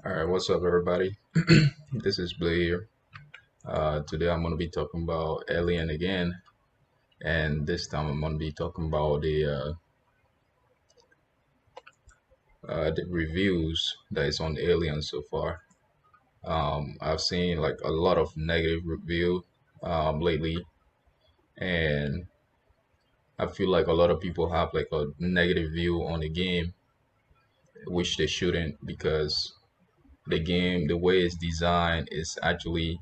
All right, what's up, everybody? This is Blue here. Today I'm going to be talking about Elyon again, and this time I'm going to be talking about the reviews that is on Alien so far. I've seen like a lot of negative review lately, and I feel like a lot of people have like a negative view on the game, which they shouldn't, because the game, the way it's designed, is actually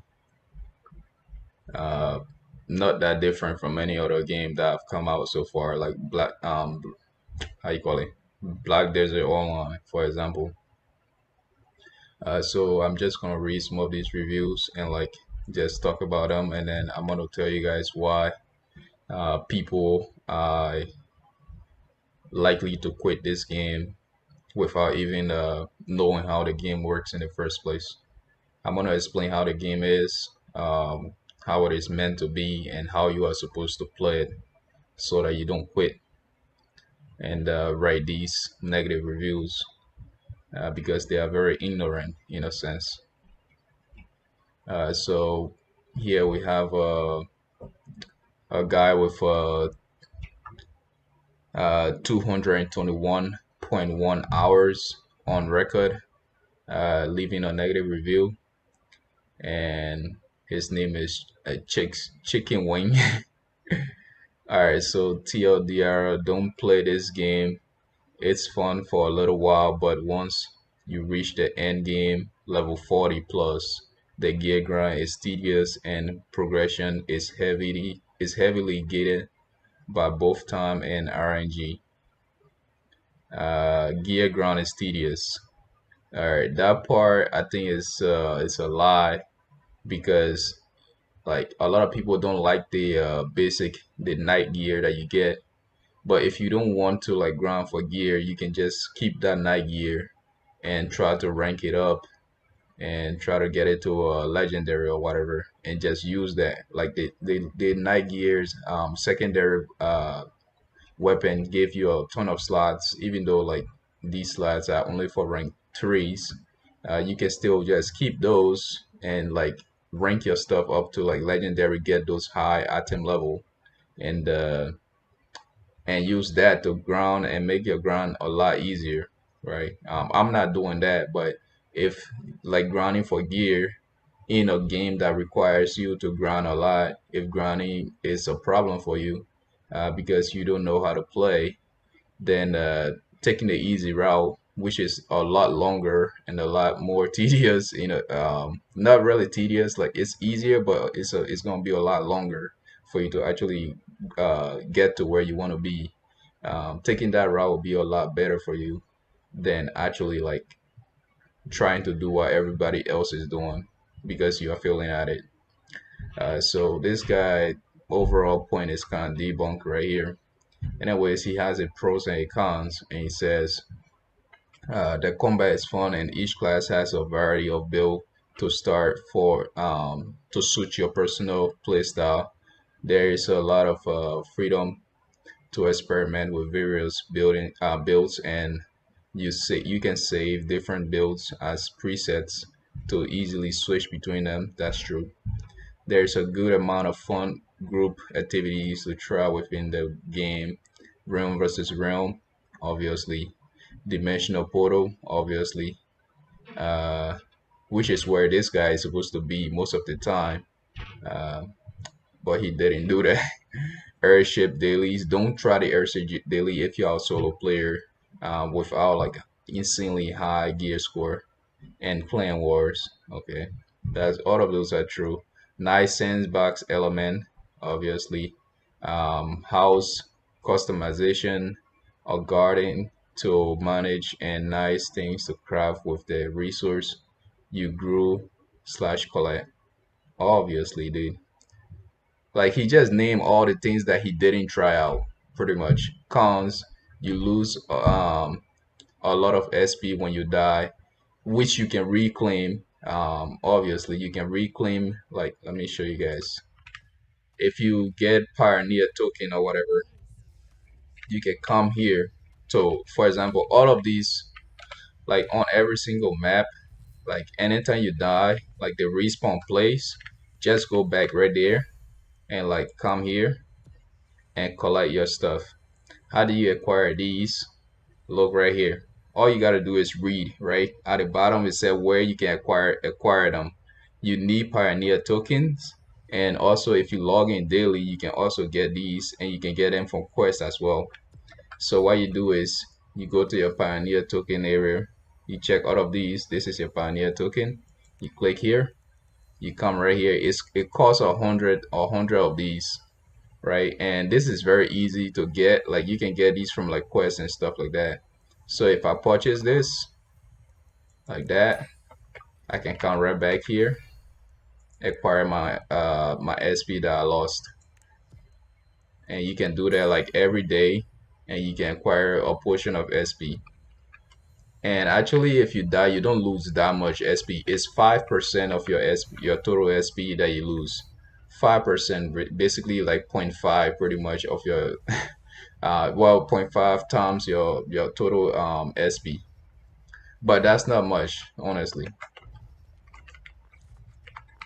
Uh, not that different from any other game that have come out so far, like how you call it, Black Desert Online, for example. So I'm just gonna read some of these reviews and like just talk about them, and then I'm gonna tell you guys why people are likely to quit this game without even knowing how the game works in the first place. I'm gonna explain how the game is, how it is meant to be, and how you are supposed to play it so that you don't quit and write these negative reviews because they are very ignorant in a sense. So here we have a guy with 221.1 hours on record leaving a negative review, and his name is Chicken Wing. All right, so TLDR, don't play this game. It's fun for a little while, but once you reach the end game, level 40 plus, the gear grind is tedious and progression is heavily gated by both time and RNG. Gear grind is tedious. Alright, that part I think is a lie because like a lot of people don't like the night gear that you get. But if you don't want to like grind for gear, you can just keep that night gear and try to rank it up and try to get it to a legendary or whatever and just use that. Like the night gears secondary weapon gave you a ton of slots, even though like these slots are only for rank threes. You can still just keep those and like rank your stuff up to like legendary, get those high item level, and use that to ground and make your ground a lot easier, right? I'm not doing that, but if like grounding for gear in a game that requires you to ground a lot, if grounding is a problem for you because you don't know how to play, then taking the easy route, which is a lot longer and a lot more tedious, not really tedious, like it's easier, but it's gonna be a lot longer for you to actually get to where you want to be. Taking that route will be a lot better for you than actually like trying to do what everybody else is doing because you are failing at it. So this guy overall point is kind of debunked right here. Anyways, he has a pros and a cons, and he says the combat is fun, and each class has a variety of build to start for to suit your personal playstyle. There is a lot of freedom to experiment with various builds, and you can save different builds as presets to easily switch between them. That's true. There's a good amount of fun group activities to try within the game. Realm versus realm, obviously. Dimensional portal, obviously. Uh, which is where this guy is supposed to be most of the time. Uh, but he didn't do that. Airship dailies. Don't try the airship daily if you're a solo player without like insanely high gear score and playing wars. Okay, that's all of those are true. Nice sandbox element, obviously. House customization, a garden to manage, and nice things to craft with the resource you grew slash collect. Obviously, dude. Like he just named all the things that he didn't try out, pretty much. Cons, you lose a lot of SP when you die, which you can reclaim. Obviously, you can reclaim. Like, let me show you guys. If you get Pioneer token or whatever, you can come here. So, for example, all of these, like on every single map. Like anytime you die, like the respawn place, just go back right there and like come here and collect your stuff. How do you acquire these? Look right here. All you gotta do is read, right? At the bottom it said where you can acquire them. You need Pioneer tokens, and also if you log in daily, you can also get these, and you can get them from Quest as well. So what you do is you go to your Pioneer token area, you check all of these. This is your Pioneer token. You click here, you come right here. It costs 100 of these, right? And this is very easy to get. Like you can get these from like Quest and stuff like that. So if I purchase this like that, I can come right back here, acquire my SP that I lost, and you can do that like every day, and you can acquire a portion of SP. And actually, if you die, you don't lose that much SP. It's 5% of your SP, your total SP that you lose. 5%, basically like zero point 0.5 pretty much of your well, zero point 0.5 times your total SP. But that's not much, honestly.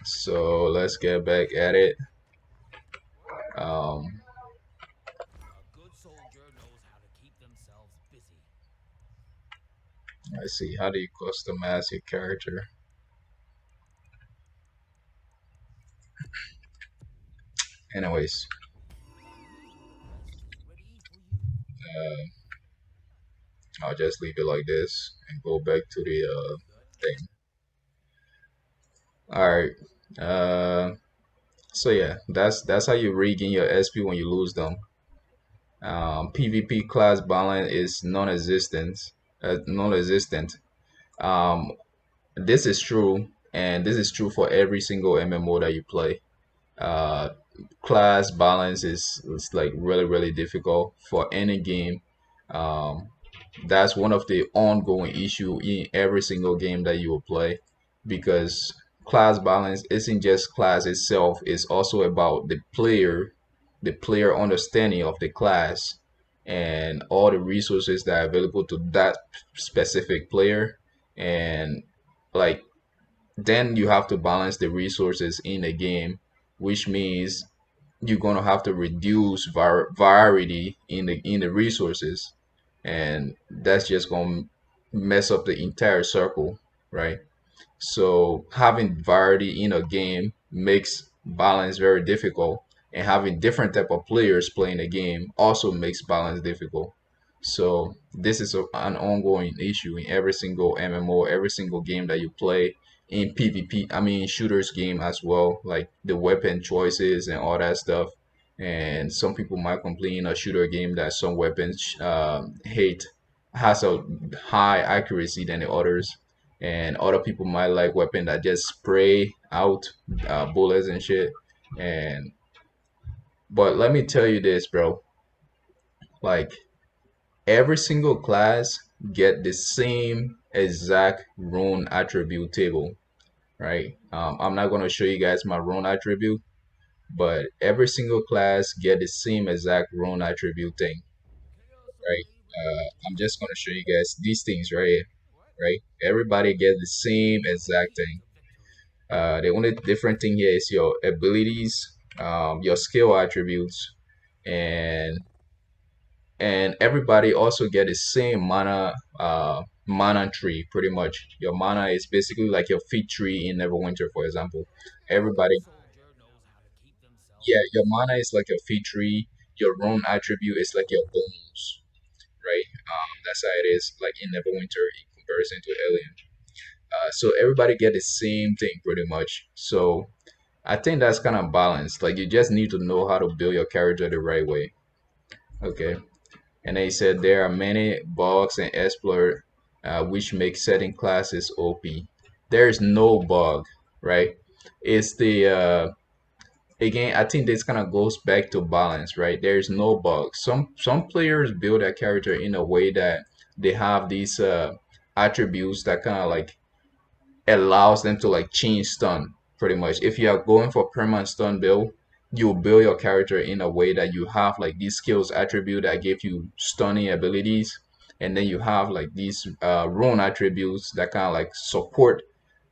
So let's get back at it. Um, let's see, how do you customize your character? Anyways, uh, I'll just leave it like this and go back to the thing. All right. Uh, so yeah, that's how you regain your SP when you lose them. PvP class balance is non-existent. Non-existent. Um, this is true, and this is true for every single MMO that you play. Uh, Class balance is like really difficult for any game. Um, that's one of the ongoing issue in every single game that you will play, because class balance isn't just class itself, it's also about the player understanding of the class and all the resources that are available to that specific player. And like then you have to balance the resources in the game, which means you're gonna have to reduce variety in the resources, and that's just gonna mess up the entire circle, right? So having variety in a game makes balance very difficult, and having different type of players playing the game also makes balance difficult. So this is an ongoing issue in every single MMO, every single game that you play in PvP. I mean shooters game as well, like the weapon choices and all that stuff. And some people might complain in a shooter game that some weapons hate has a high accuracy than the others, and other people might like weapon that just spray out bullets and shit. And but let me tell you this, bro. Like every single class get the same exact rune attribute table, right? I'm not gonna show you guys my rune attribute, but every single class get the same exact rune attribute thing, right? I'm just gonna show you guys these things right here, right? Everybody get the same exact thing. The only different thing here is your abilities, your skill attributes, and everybody also get the same mana tree pretty much. Your mana is basically like your feat tree in Neverwinter, for example. Everybody, yeah, your mana is like your feat tree. Your rune attribute is like your bones, right? That's how it is like in Neverwinter in comparison to Elyon. So everybody get the same thing pretty much. So I think that's kind of balanced. Like you just need to know how to build your character the right way. Okay. And they said there are many bugs and exploit which make certain classes OP. There is no bug, right? It's the again, I think this kind of goes back to balance, right? There is no bug. Some players build their character in a way that they have these attributes that kind of like allows them to like chain stun pretty much. If you are going for permanent stun build, you build your character in a way that you have like these skills attribute that give you stunning abilities, and then you have like these rune attributes that kind of like support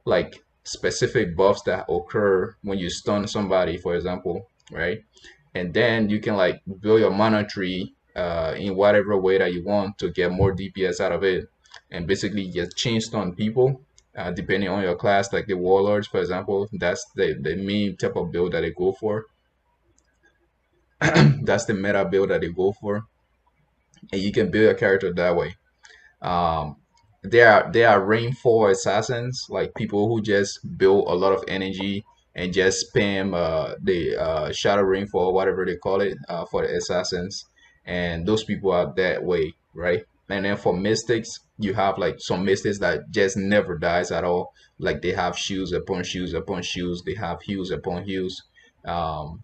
like specific buffs that occur when you stun somebody, for example, right? And then you can like build your mana tree in whatever way that you want to get more DPS out of it, and basically just chain stun people. Depending on your class, like the warlords, for example, that's the main type of build that they go for. That's the meta build that they go for, and you can build your character that way. Um, there are rainfall assassins, like people who just build a lot of energy and just spam the shadow rainfall, whatever they call it, for the assassins, and those people are that way, right? And then for mystics, you have like some mystics that just never dies at all. Like they have shields upon shields upon shields. They have heals upon heals. Um,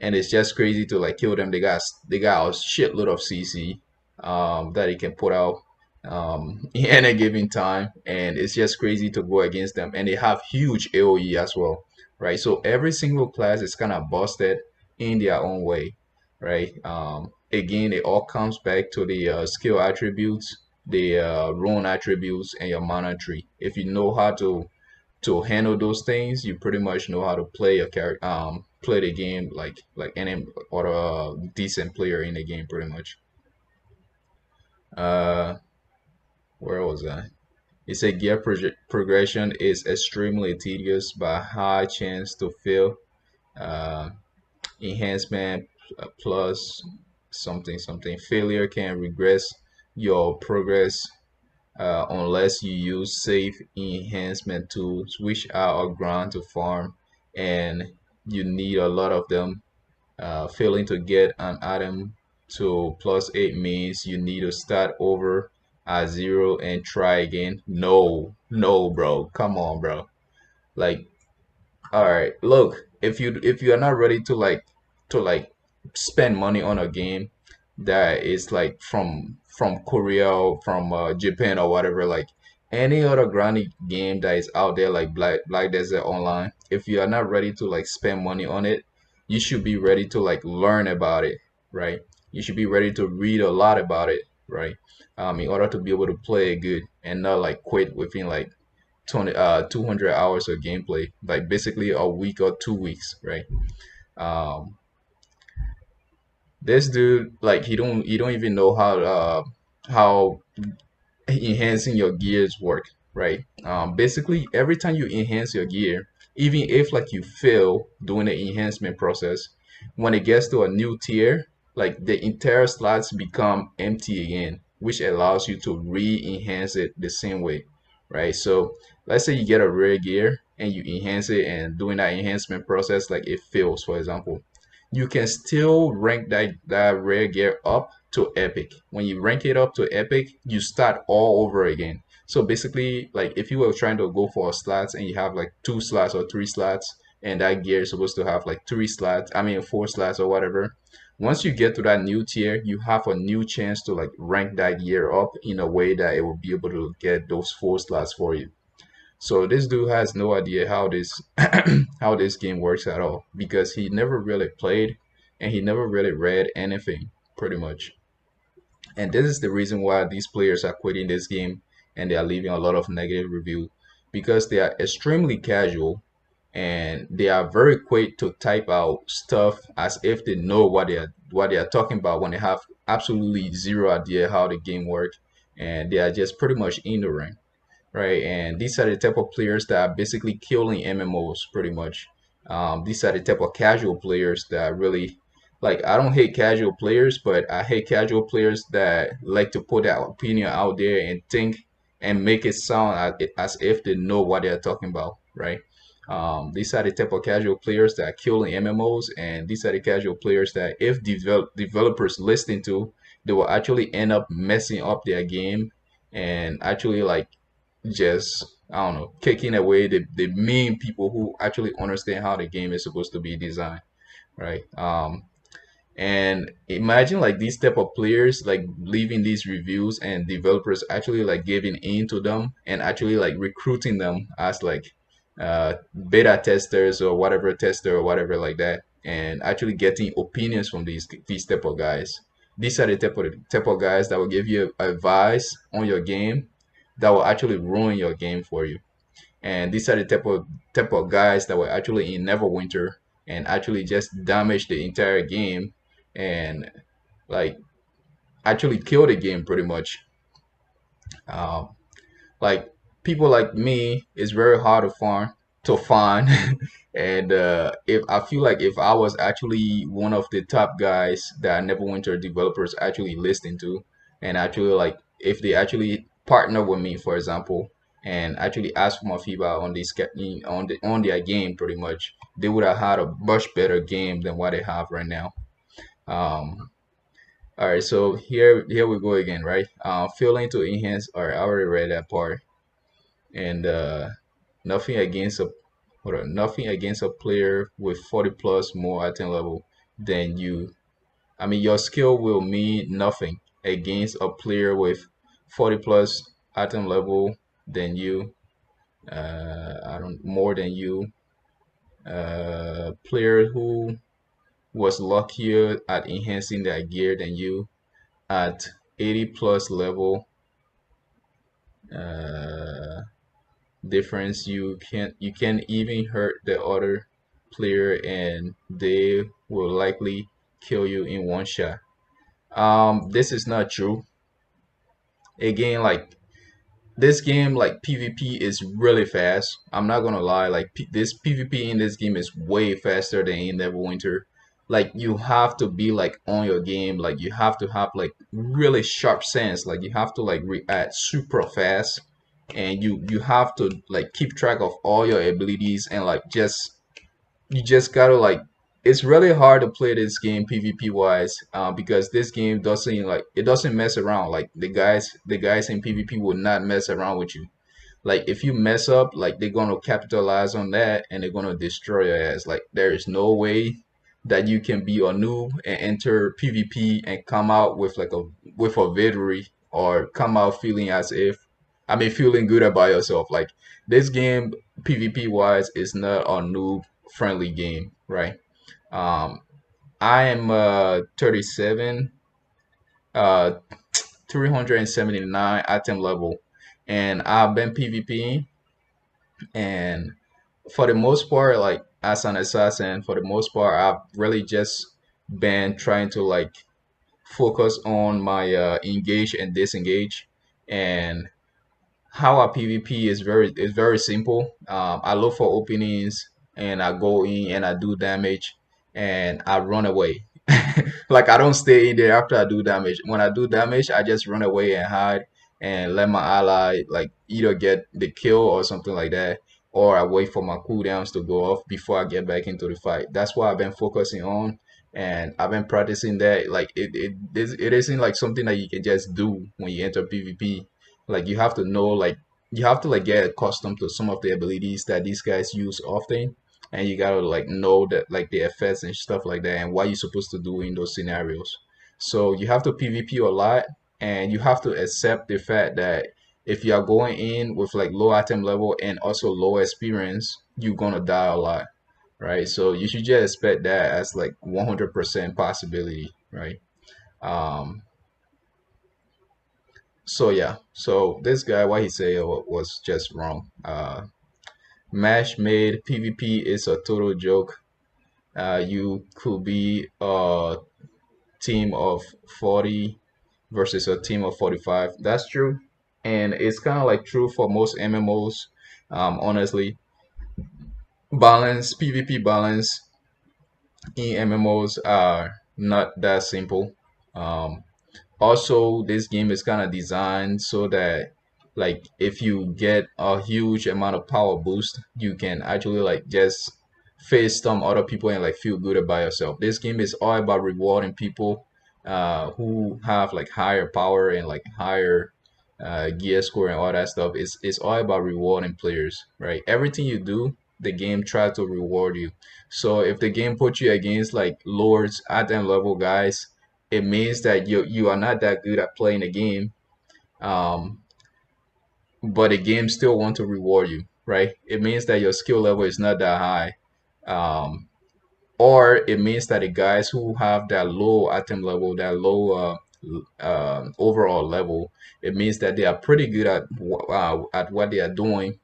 and it's just crazy to like kill them. They got a shitload of CC that they can put out in a given time, and it's just crazy to go against them. And they have huge AOE as well, right? So every single class is kind of busted in their own way, right? Again, it all comes back to the skill attributes, the rune attributes, and your mana tree. If you know how to handle those things, you pretty much know how to play a character, play the game like any other decent player in the game, pretty much. Uh, where was I? It said gear progression is extremely tedious, but high chance to fail. Uh, Enhancement plus something something. Failure can regress your progress unless you use safe enhancement tools, which are a grind to farm, and you need a lot of them. Failing to get an item to +8 means you need to start over at zero and try again. No, no, bro. Come on, bro. Like, all right, look, if you are not ready to like spend money on a game that is like from Korea or from Japan or whatever, like any other granny game that is out there like Black Desert Online, if you are not ready to like spend money on it, you should be ready to like learn about it, right? You should be ready to read a lot about it, right? In order to be able to play it good and not like quit within like 200 hours of gameplay, like basically a week or 2 weeks, right? um this dude, like he don't even know how enhancing your gears work, right? Basically every time you enhance your gear, even if like you fail doing the enhancement process, when it gets to a new tier, like the entire slots become empty again, which allows you to re-enhance it the same way, right? So let's say you get a rare gear and you enhance it, and doing that enhancement process like it fails, for example, you can still rank that rare gear up to epic. When you rank it up to epic, you start all over again. So basically, like if you were trying to go for slots and you have like 2 slots or 3 slots, and that gear is supposed to have like 3 slots, I mean 4 slots or whatever. Once you get to that new tier, you have a new chance to like rank that gear up in a way that it will be able to get those 4 slots for you. So this dude has no idea how this how this game works at all, because he never really played and he never really read anything, pretty much. And this is the reason why these players are quitting this game and they are leaving a lot of negative review, because they are extremely casual and they are very quick to type out stuff as if they know what they are talking about when they have absolutely zero idea how the game works, and they are just pretty much ignorant, right? And these are the type of players that are basically killing MMOs pretty much. These are the type of casual players that really like. I don't hate casual players, but I hate casual players that like to put their opinion out there and think and make it sound as if they know what they're talking about, right? These are the type of casual players that are killing MMOs, and these are the casual players that if developers listen to, they will actually end up messing up their game and actually like just I don't know, kicking away the main people who actually understand how the game is supposed to be designed, right? And imagine like these type of players like leaving these reviews and developers actually like giving in to them and actually like recruiting them as like beta testers or whatever tester or whatever like that, and actually getting opinions from these type of guys. These are the type of guys that will give you advice on your game that will actually ruin your game for you. And these are the type of guys that were actually in Neverwinter and actually just damage the entire game and like actually kill the game pretty much. Um, like people like me, it's very hard to find. And if I feel like if I was actually one of the top guys that Neverwinter developers actually listen to, and actually like if they actually partner with me, for example, and actually ask for my feedback on on their game, pretty much, they would have had a much better game than what they have right now. Um, all right, so here we go again, right? Failing to enhance. All right, I already read that part. And nothing against a hold on, nothing against a player with 40 plus more item level than you. I mean, your skill will mean nothing against a player with 40 plus item level than you. I don't more than you. Player who was luckier at enhancing their gear than you at 80 plus level. Uh, Difference, you can even hurt the other player and they will likely kill you in one shot. This is not true. Again, like this game, like PvP is really fast. I'm not gonna lie, like this PvP in this game is way faster than in Neverwinter. Like you have to be like on your game, like you have to have like really sharp sense, like you have to like react super fast, and you have to like keep track of all your abilities and like just you just gotta like it's really hard to play this game PvP wise because this game doesn't like it doesn't mess around like the guys in PvP will not mess around with you. Like if you mess up, like they're gonna capitalize on that and they're gonna destroy your ass. Like there is no way that you can be a noob and enter PvP and come out with a victory or come out feeling as if I mean feeling good about yourself. Like this game PvP wise is not a noob friendly game, right? Um I am 37 uh 379 item level and I've been PvPing and for the most part, like as an assassin, for the most part, I've really just been trying to like focus on my engage and disengage. And how I PvP is very simple. I look for openings and I go in and I do damage and I run away. Like I don't stay in there after I do damage. When I do damage, I just run away and hide and let my ally like either get the kill or something like that, or I wait for my cooldowns to go off before I get back into the fight. That's what I've been focusing on, and I've been practicing that. Like it isn't like something that you can just do when you enter PvP. Like you have to know like you have to like get accustomed to some of the abilities that these guys use often, and you gotta like know that like the effects and stuff like that and what you're supposed to do in those scenarios. So you have to PvP a lot, and you have to accept the fact that if you are going in with like low item level and also low experience, you're gonna die a lot, right? So you should just expect that as like 100% possibility, right? Um, so yeah, so this guy, what he said was just wrong. Match made PvP is a total joke. You could be a team of 40 versus a team of 45. That's true. And it's kind of like true for most MMOs. Honestly, PvP balance in MMOs are not that simple. Um, Also, this game is kind of designed so that like if you get a huge amount of power boost, you can actually like just face some other people and like feel good about yourself. This game is all about rewarding people who have like higher power and like higher gear score and all that stuff. It's all about rewarding players, right? Everything you do, the game tries to reward you. So if the game puts you against like lords at that level guys, it means that you are not that good at playing the game, um, but the game still want to reward you, right? It means that your skill level is not that high, um, or it means that the guys who have that low item level, that low overall level, it means that they are pretty good at what they are doing,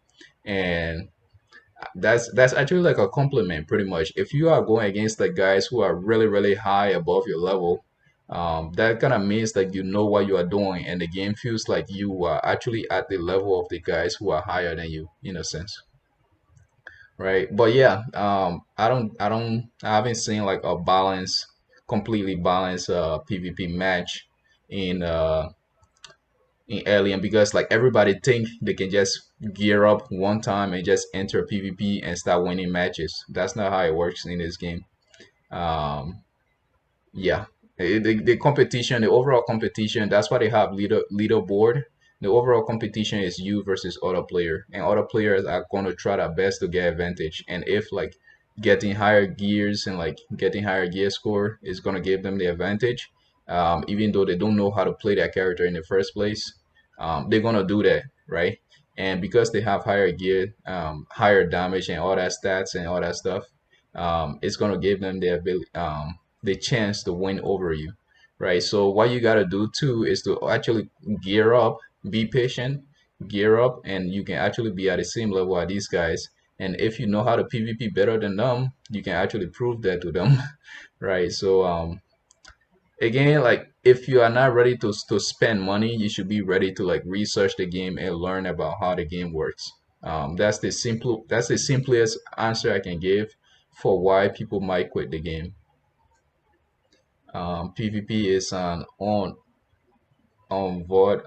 And that's actually like a compliment pretty much. If you are going against the guys who are really really high above your level, that kind of means that you know what you are doing, and the game feels like you are actually at the level of the guys who are higher than you in a sense, right? But yeah, I haven't seen like a completely balanced PvP match in Elyon, because like everybody think they can just gear up one time and just enter PvP and start winning matches. That's not how it works in this game. Um, yeah, the competition, the overall competition, that's why they have leaderboard. The overall competition is you versus other player, and other players are going to try their best to get advantage. And if like getting higher gears and like getting higher gear score is going to give them the advantage, even though they don't know how to play that character in the first place, they're going to do that, right? And because they have higher gear, higher damage, and all that stats and all that stuff, it's going to give them the chance to win over you, right? So what you got to do too is to actually gear up, be patient, gear up, and you can actually be at the same level as these guys. And if you know how to PvP better than them, you can actually prove that to them, right? So again, like if you are not ready to spend money, you should be ready to like research the game and learn about how the game works. That's the simplest answer I can give for why people might quit the game. PvP is an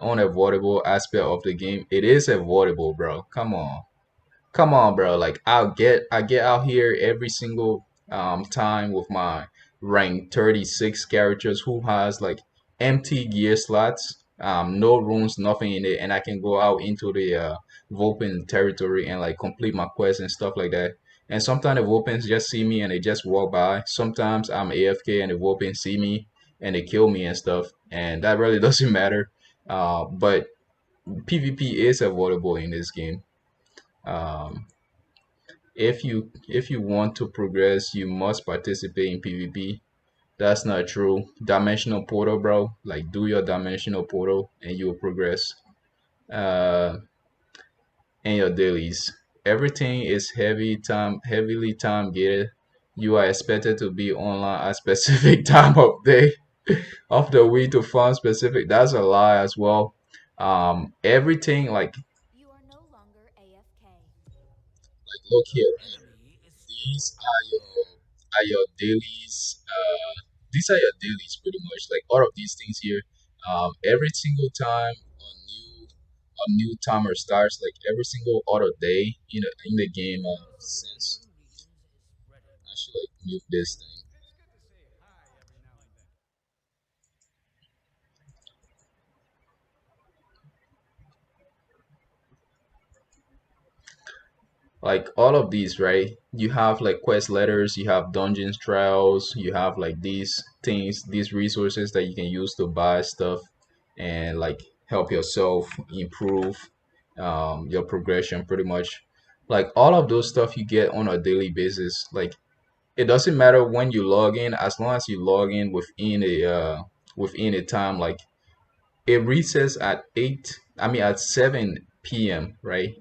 unavoidable aspect of the game. It is avoidable, bro. Come on, bro. Like I get out here every single time with my rank 36 characters who has like empty gear slots, no runes, nothing in it, and I can go out into the Vulpin territory and like complete my quests and stuff like that. And sometimes the Vulpins just see me and they just walk by. Sometimes I'm AFK and the Vulpins see me and they kill me and stuff, and that really doesn't matter. But PvP is avoidable in this game. Um, if you want to progress, you must participate in PvP. That's not true. Dimensional portal, bro. Like do your dimensional portal and you'll progress. Uh, and your dailies. Everything is heavily time gated. You are expected to be online at specific time of day of the week to farm specific. That's a lie as well. Everything like look here. These are your dailies. These are your dailies pretty much. Like all of these things here. Every single time a new timer starts, like every single other day in the game. Since I should like mute this thing. Like all of these, right? You have like quest letters, you have dungeons trials, you have like these things, these resources that you can use to buy stuff and like help yourself improve your progression pretty much. Like all of those stuff you get on a daily basis. Like it doesn't matter when you log in, as long as you log in within a time. Like it resets at 8, I mean at 7 p.m., right?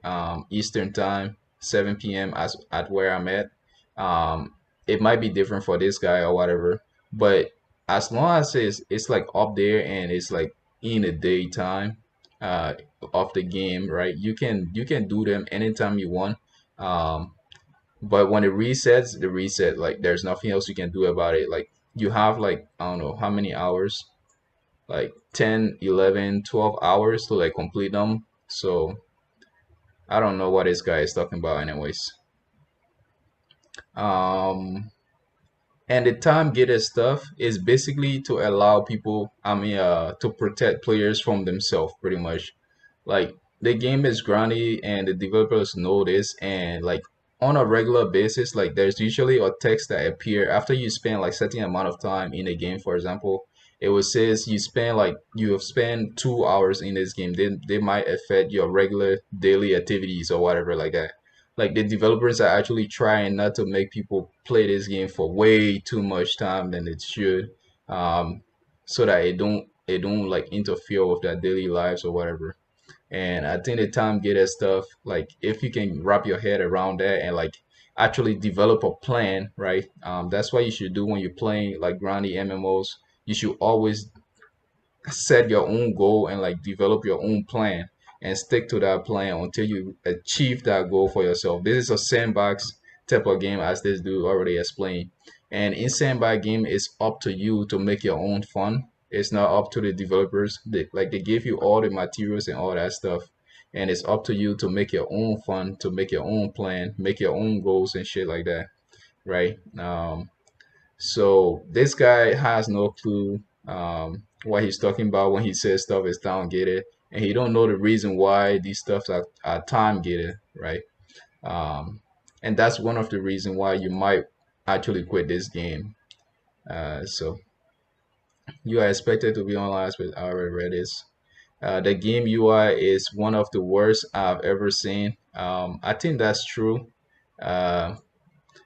Eastern time, 7 p.m. as at where I'm at. It might be different for this guy or whatever, but as long as it's like up there and it's like in the daytime uh of the game, right? You can do them anytime you want. Um, but when it resets, the reset, like there's nothing else you can do about it. Like you have like I don't know how many hours, like 10, 11, 12 hours to like complete them. So I don't know what this guy is talking about anyways. Um and the time gated stuff is basically to allow people, to protect players from themselves pretty much. Like the game is grindy and the developers know this, and like on a regular basis, like there's usually a text that appear after you spend like certain amount of time in a game. For example, it will says you have spent 2 hours in this game. Then they might affect your regular daily activities or whatever like that. Like the developers are actually trying not to make people play this game for way too much time than it should, so that it don't like interfere with their daily lives or whatever. And I think the time gated stuff, like if you can wrap your head around that and like actually develop a plan, right? That's what you should do when you're playing like grindy MMOs. You should always set your own goal and like develop your own plan and stick to that plan until you achieve that goal for yourself. This is a sandbox type of game, as this dude already explained. And in sandbox game, it's up to you to make your own fun. It's not up to the developers. They give you all the materials and all that stuff. And it's up to you to make your own fun, to make your own plan, make your own goals and shit like that, right? So this guy has no clue what he's talking about when he says stuff is time gated, and he don't know the reason why these stuffs are time gated, right? Um, and that's one of the reason why you might actually quit this game. So you are expected to be online with our Redis. The game UI is one of the worst I've ever seen. I think that's true. Uh,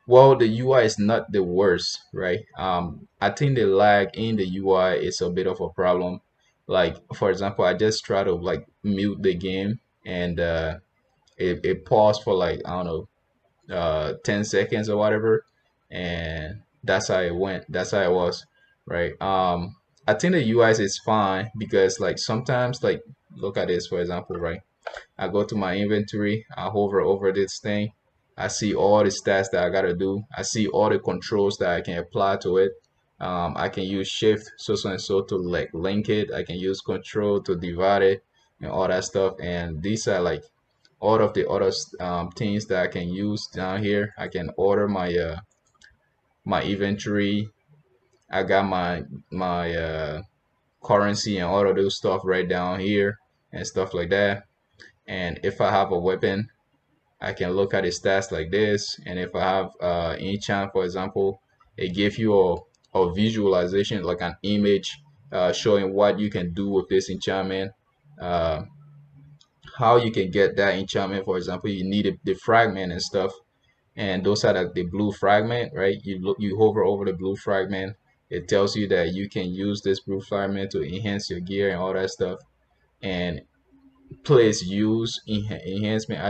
Well, the UI is not the worst, right? I think the lag in the UI is a bit of a problem. Like, for example, I just try to like mute the game and it paused for like, I don't know, 10 seconds or whatever. And that's how it went. That's how it was, right? I think the UI is fine because like sometimes like look at this, for example, right? I go to my inventory, I hover over this thing. I see all the stats that I gotta do. I see all the controls that I can apply to it. I can use shift so and so to like link it. I can use control to divide it and all that stuff. And these are like all of the other things that I can use down here. I can order my inventory. I got my currency and all of those stuff right down here and stuff like that. And if I have a weapon, I can look at the stats like this. And if I have enchant, for example, it gives you a visualization, like an image showing what you can do with this enchantment, uh, how you can get that enchantment. For example, you need the fragment and stuff. And those are the blue fragment, right? You hover over the blue fragment. It tells you that you can use this blue fragment to enhance your gear and all that stuff. And place use enhancement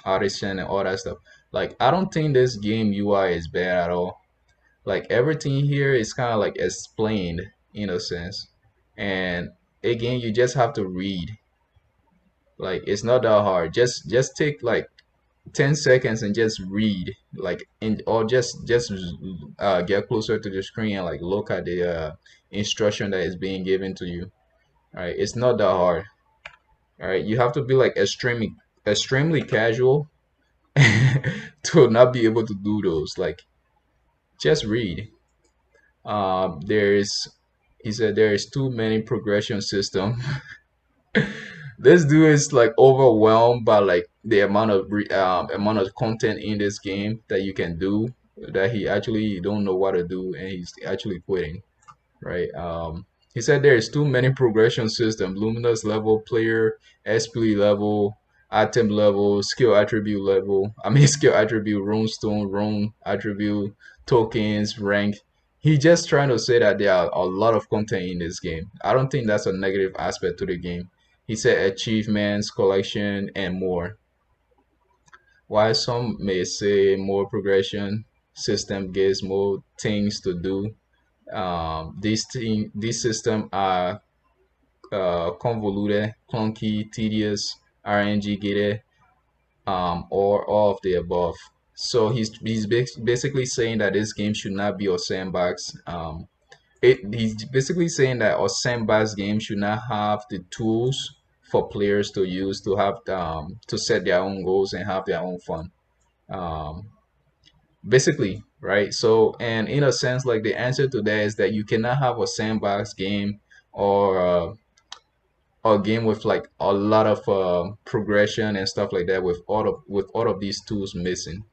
artisan and all that stuff. Like I don't think this game UI is bad at all. Like everything here is kind of like explained in a sense. And again, you just have to read. Like it's not that hard. Just take like 10 seconds and just read like in or just get closer to the screen and like look at the instruction that is being given to you. All right, it's not that hard. All right, you have to be like extremely casual to not be able to do those. Like just read. There's he said there is too many progression system. This dude is like overwhelmed by like the amount of content in this game that you can do that he actually don't know what to do and he's actually quitting, right? He said there is too many progression system, luminous level, player, SP level, item level, skill attribute level. I mean skill attribute, rune stone, rune attribute, tokens, rank. He just trying to say that there are a lot of content in this game. I don't think that's a negative aspect to the game. He said achievements, collection, and more. While some may say more progression system gives more things to do, these systems are convoluted, clunky, tedious, RNG gated, or all of the above. So he's basically saying that this game should not be a sandbox. He's basically saying that a sandbox game should not have the tools for players to use to have to set their own goals and have their own fun. Um, Basically, right? So, and in a sense, like the answer to that is that you cannot have a sandbox game or a game with like a lot of progression and stuff like that with all of these tools missing,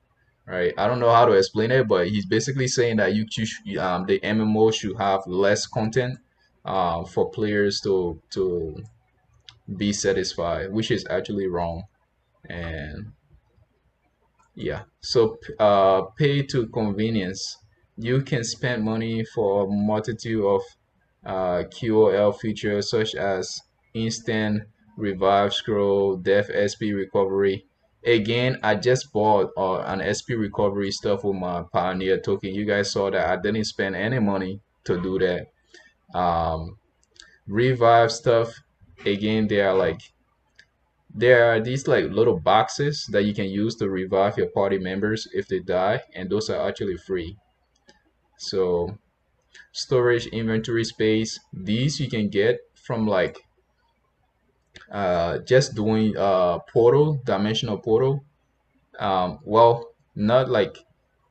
right? I don't know how to explain it, but he's basically saying that the MMO should have less content for players to be satisfied, which is actually wrong. And yeah. So pay to convenience. You can spend money for a multitude of QOL features such as instant revive scroll, death SP recovery. Again, I just bought an SP recovery stuff with my Pioneer token. You guys saw that I didn't spend any money to do that. Revive stuff. Again, there are these like little boxes that you can use to revive your party members if they die, and those are actually free. So storage, inventory space, these you can get from like just doing portal, dimensional portal. Well, not like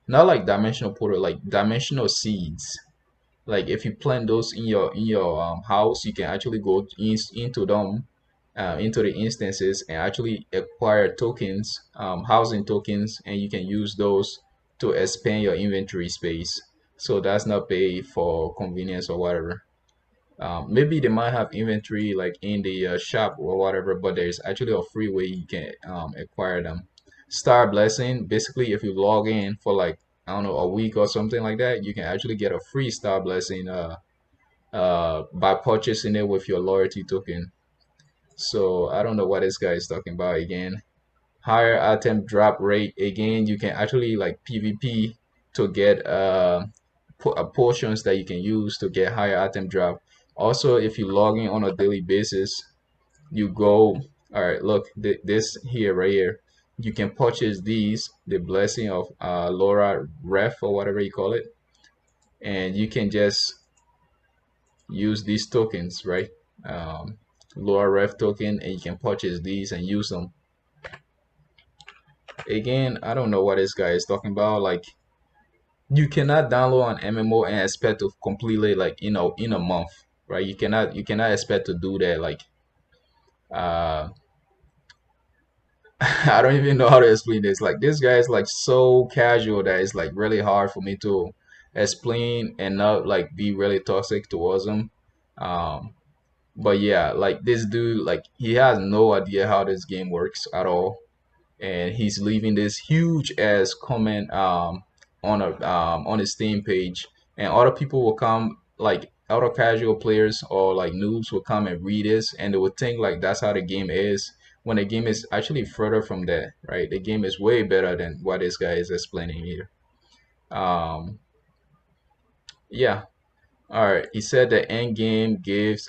dimensional portal, like dimensional seeds. Like if you plant those in your house, you can actually go into them, into the instances and actually acquire tokens, housing tokens, and you can use those to expand your inventory space. So that's not paid for convenience or whatever. Maybe they might have inventory like in the shop or whatever, but there's actually a free way you can acquire them. Star Blessing, basically, if you log in for like, I don't know, a week or something like that, you can actually get a free Star Blessing by purchasing it with your loyalty token. So I don't know what this guy is talking about again. Higher item drop rate. Again, you can actually like PvP to get portions that you can use to get higher item drop. Also, if you log in on a daily basis, you go, all right, look, this here, right here, you can purchase these, the blessing of Laura Ref or whatever you call it, and you can just use these tokens, right? Um, Laura Ref token, and you can purchase these and use them. Again, I don't know what this guy is talking about. Like, you cannot download an MMO and expect to completely like in a month, right? You cannot expect to do that. Like, uh, I don't even know how to explain this. Like, this guy is like so casual that it's like really hard for me to explain and not like be really toxic towards him. Um, but yeah, like this dude, like he has no idea how this game works at all, and he's leaving this huge ass comment on his Steam page, and other people will come, like other casual players or like noobs will come and read this, and they would think like that's how the game is, when the game is actually further from that, right? The game is way better than what this guy is explaining here. um yeah. All right, he said the end game gets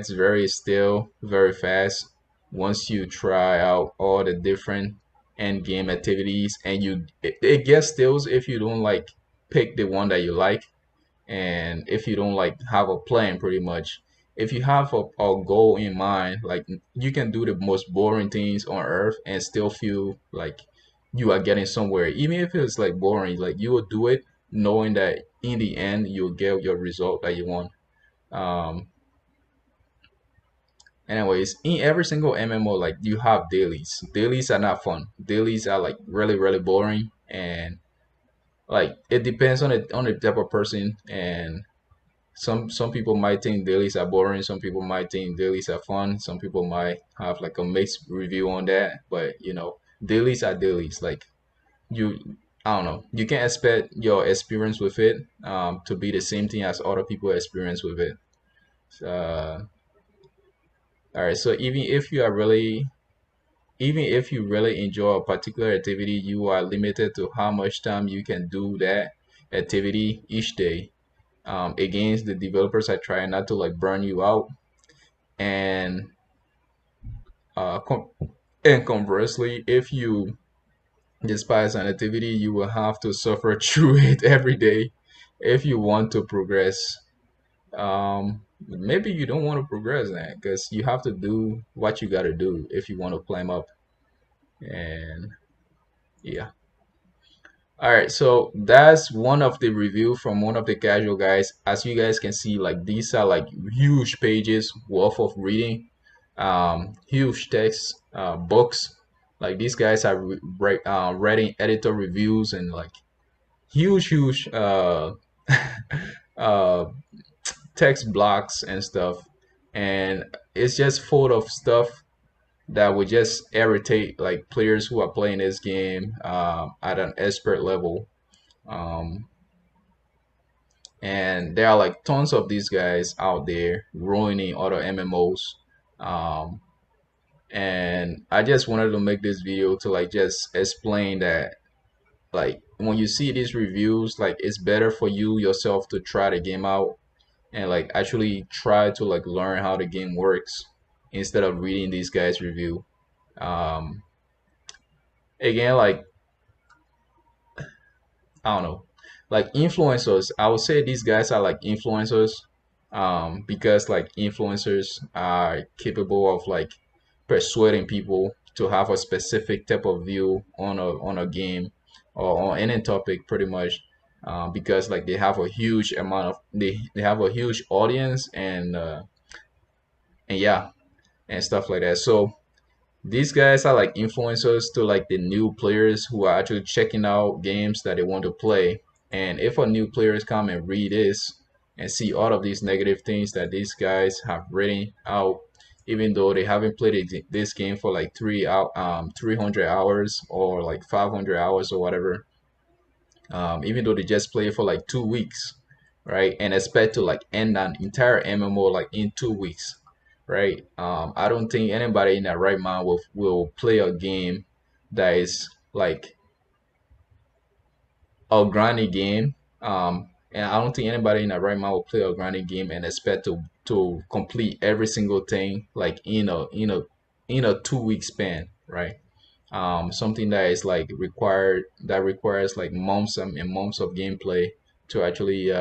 very still very fast once you try out all the different end game activities, and it gets stills if you don't like pick the one that you like, and if you don't like have a plan pretty much. If you have a goal in mind, like you can do the most boring things on earth and still feel like you are getting somewhere, even if it's like boring, like you will do it knowing that in the end you'll get your result that you want. um, Anyways, in every single MMO, like you have dailies. Dailies are not fun. Dailies are like really, really boring, and like it depends on the type of person. And some people might think dailies are boring. Some people might think dailies are fun. Some people might have like a mixed review on that. But dailies are dailies. Like you, I don't know. You can expect your experience with it to be the same thing as other people experience with it. Uh, all right. So even if you really enjoy a particular activity, you are limited to how much time you can do that activity each day. Against the developers are trying not to like burn you out, and uh, com- and conversely, if you despise an activity, you will have to suffer through it every day if you want to progress. Maybe you don't want to progress then, because you have to do what you got to do if you want to climb up. And yeah. All right, so that's one of the review from one of the casual guys. As you guys can see, like these are like huge pages worth of reading, huge text, books. Like these guys are writing editor reviews and like huge uh, text blocks and stuff, and it's just full of stuff that would just irritate like players who are playing this game at an expert level. Um, and there are like tons of these guys out there ruining other MMOs. Um, And I just wanted to make this video to like just explain that like when you see these reviews, like it's better for you yourself to try the game out and like actually try to like learn how the game works instead of reading these guys' review. Um, Again, like I don't know, like influencers. I would say these guys are like influencers, because like influencers are capable of like persuading people to have a specific type of view on a game or on any topic, pretty much, because like they have a huge amount of they have a huge audience and yeah and stuff like that. So these guys are like influencers to like the new players who are actually checking out games that they want to play. And if a new players come and read this and see all of these negative things that these guys have written out, even though they haven't played this game for like 300 hours or like 500 hours or whatever, even though they just play for like 2 weeks, right? And expect to like end an entire MMO like in 2 weeks, right? I don't think anybody in their right mind will play a game that is like a grindy game. And I don't think anybody in their right mind will play a grinding game and expect to complete every single thing like in a 2 week span, right? Something that is like requires like months and months of gameplay to actually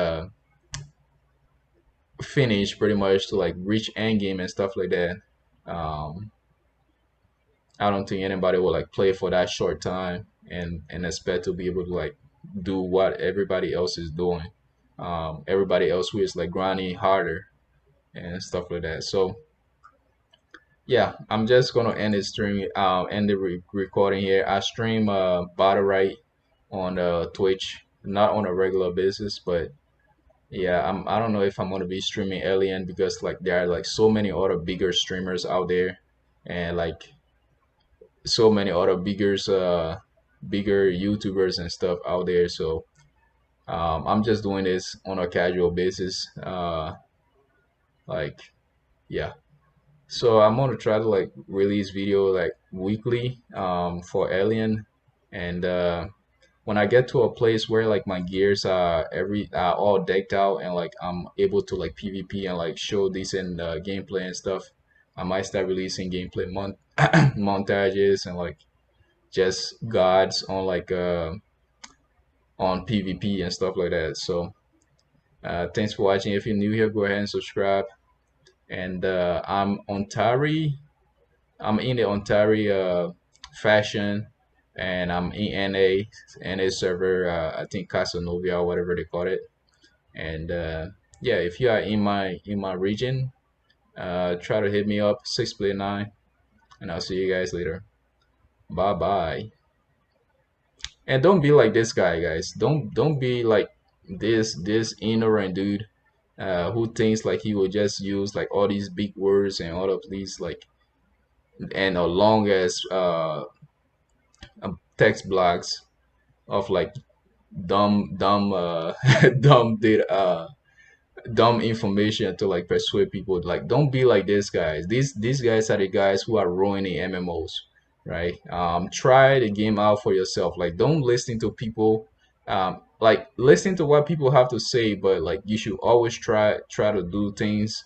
finish pretty much to like reach end game and stuff like that. Um, I don't think anybody will like play for that short time and expect to be able to like do what everybody else is doing. Everybody else who is like grinding harder and stuff like that. So yeah, I'm just gonna end the stream, end the recording here. I stream battle right on Twitch, not on a regular basis, but yeah, I don't know if I'm gonna be streaming Elyon because like there are like so many other bigger streamers out there, and like so many other bigger YouTubers and stuff out there. So I'm just doing this on a casual basis. Like yeah. So I'm gonna try to like release video like weekly for Alien, and when I get to a place where like my gears are all decked out and like I'm able to like PvP and like show decent gameplay and stuff, I might start releasing gameplay montages and like just guides on PvP and stuff like that. So thanks for watching. If you're new here, go ahead and subscribe. And I'm in the Ontario fashion, and I'm in NA server. I think Casanova or whatever they call it. And yeah, if you are in my region, try to hit me up 6play9, and I'll see you guys later. Bye bye. And don't be like this guy, guys. Don't be like this ignorant dude who thinks like he will just use like all these big words and all of these like and a long as text blocks of like dumb dumb data dumb information to like persuade people. Like don't be like these guys. These guys are the guys who are ruining MMOs, right? Try the game out for yourself. Like don't listen to people, like listen to what people have to say, but like you should always try to do things,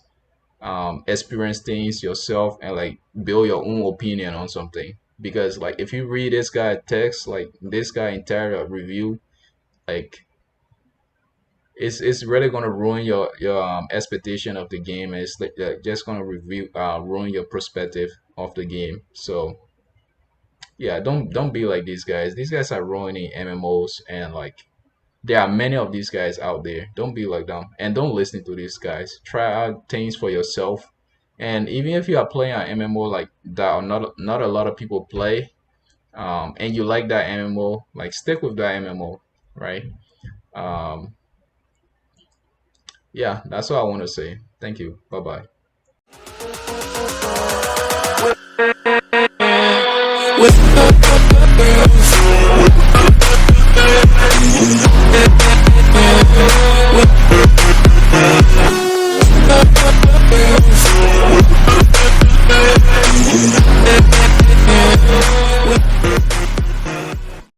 experience things yourself and like build your own opinion on something. Because like if you read this guy text, like this guy entire review, like it's really gonna ruin your expectation of the game. It's like just gonna ruin your perspective of the game. So yeah, don't be like these guys. These guys are ruining MMOs, and like there are many of these guys out there. Don't be like them, and don't listen to these guys. Try out things for yourself. And even if you are playing an MMO like that, or not a lot of people play, and you like that MMO, like stick with that MMO, right? Um, yeah, that's what I want to say. Thank you. Bye bye.